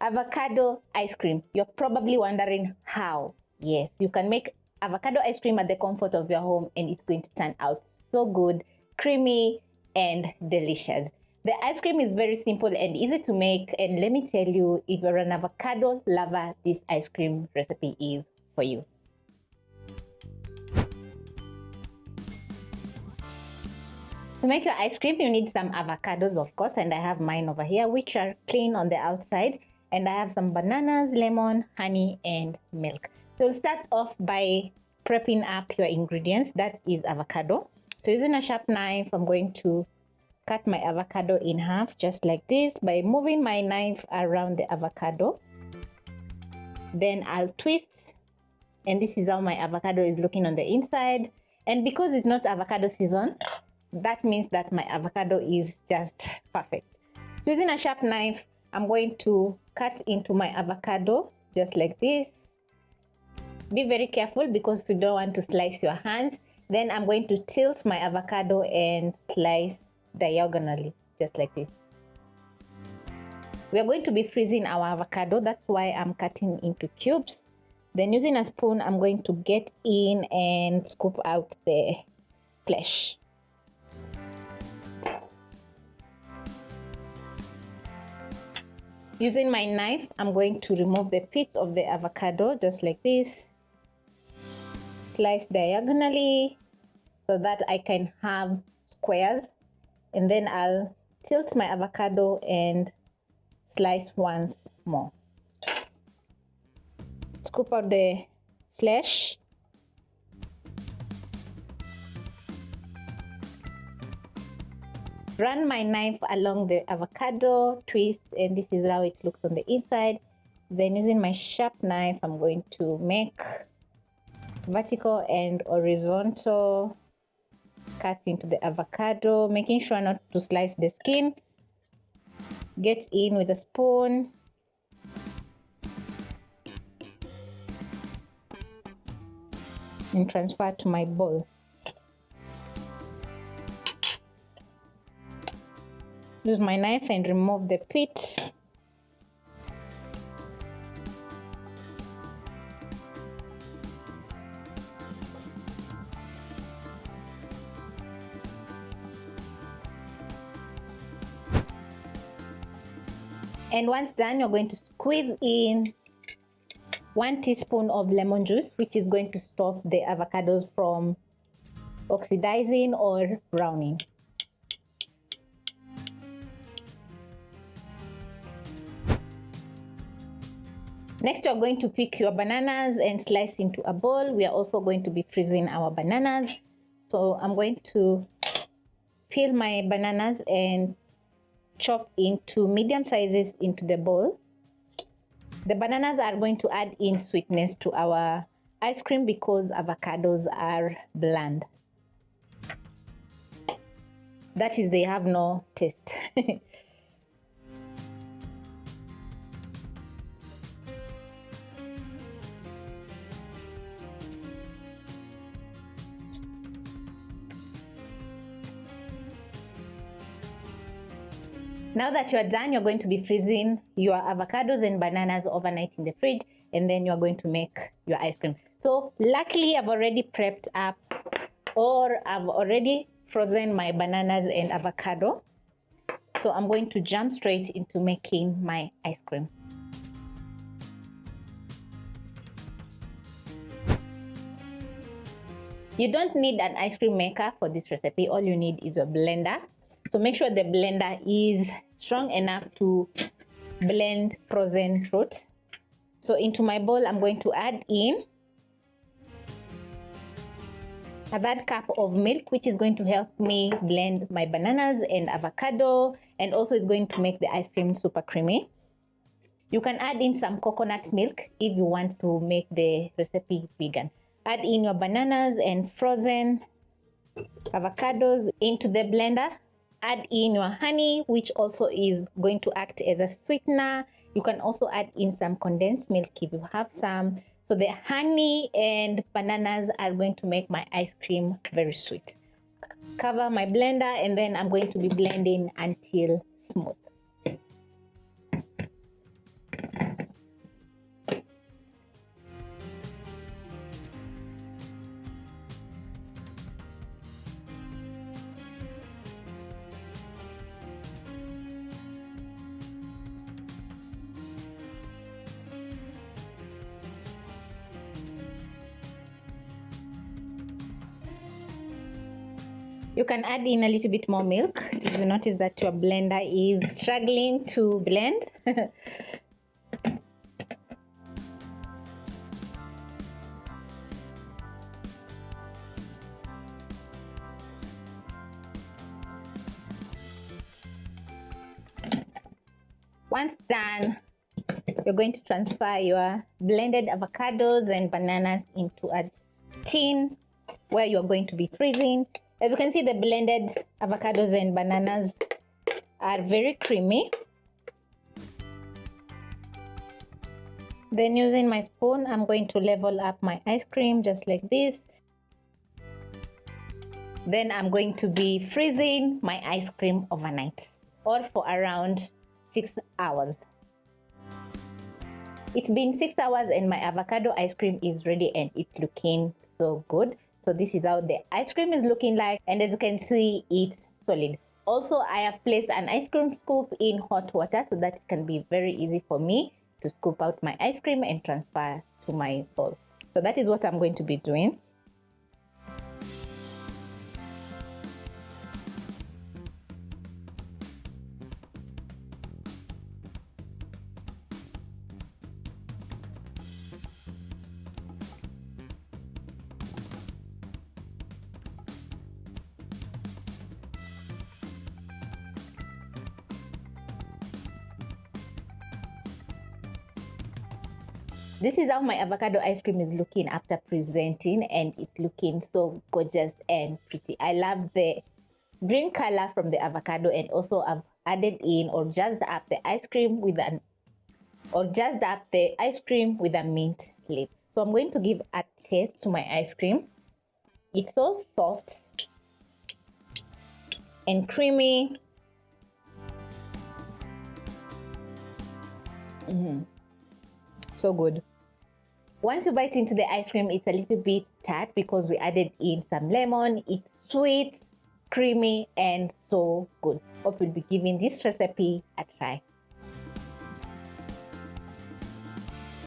Avocado ice cream. You're probably wondering how. Yes, you can make avocado ice cream at the comfort of your home and it's going to turn out so good, creamy and delicious. The ice cream is very simple and easy to make, and let me tell you, if you're an avocado lover, this ice cream recipe is for you. To make your ice cream, you need some avocados, of course, and I have mine over here, which are clean on the outside. And I have some bananas, lemon, honey, and milk. So we'll start off by prepping up your ingredients. That is avocado. So using a sharp knife, I'm going to cut my avocado in half, just like this, by moving my knife around the avocado. Then I'll twist, and this is how my avocado is looking on the inside. And because it's not avocado season, that means that my avocado is just perfect. So using a sharp knife, I'm going to cut into my avocado just like this. Be very careful because you don't want to slice your hands. Then I'm going to tilt my avocado and slice diagonally, just like this. We are going to be freezing our avocado. That's why I'm cutting into cubes. Then using a spoon, I'm going to get in and scoop out the flesh. Using my knife, I'm going to remove the pit of the avocado, just like this. Slice diagonally so that I can have squares. And then I'll tilt my avocado and slice once more. Scoop out the flesh. Run my knife along the avocado, twist, and this is how it looks on the inside. Then using my sharp knife, I'm going to make vertical and horizontal cuts into the avocado, making sure not to slice the skin. Get in with a spoon. And transfer to my bowl. Use my knife and remove the pit. And once done, you're going to squeeze in 1 teaspoon of lemon juice, which is going to stop the avocados from oxidizing or browning. Next, you're going to pick your bananas and slice into a bowl. We are also going to be freezing our bananas. So I'm going to peel my bananas and chop into medium sizes into the bowl. The bananas are going to add in sweetness to our ice cream because avocados are bland. That is, they have no taste. Now that you are done, you're going to be freezing your avocados and bananas overnight in the fridge, and then you're going to make your ice cream. So luckily, I've already prepped up, or I've already frozen my bananas and avocado. So I'm going to jump straight into making my ice cream. You don't need an ice cream maker for this recipe. All you need is a blender. So make sure the blender is strong enough to blend frozen fruit. So into my bowl, I'm going to add in a third cup of milk, which is going to help me blend my bananas and avocado, and also it's going to make the ice cream super creamy. You can add in some coconut milk if you want to make the recipe vegan. Add in your bananas and frozen avocados into the blender. Add in your honey, which also is going to act as a sweetener. You can also add in some condensed milk if you have some. So the honey and bananas are going to make my ice cream very sweet. Cover my blender and then I'm going to be blending until smooth. You can add in a little bit more milk if you notice that your blender is struggling to blend. Once done, you're going to transfer your blended avocados and bananas into a tin where you're going to be freezing. As you can see, the blended avocados and bananas are very creamy. Then using my spoon, I'm going to level up my ice cream just like this. Then I'm going to be freezing my ice cream overnight or for around 6 hours. It's been 6 hours and my avocado ice cream is ready and it's looking so good. So this is how the ice cream is looking like, and as you can see, it's solid. Also, I have placed an ice cream scoop in hot water so that it can be very easy for me to scoop out my ice cream and transfer to my bowl. So that is what I'm going to be doing. This is how my avocado ice cream is looking after presenting, and it's looking so gorgeous and pretty. I love the green color from the avocado, and also I've added in or jazzed up the ice cream with a mint lip. So I'm going to give a taste to my ice cream. It's so soft and creamy. So good. Once you bite into the ice cream, it's a little bit tart because we added in some lemon. It's sweet, creamy, and so good. Hope you'll be giving this recipe a try.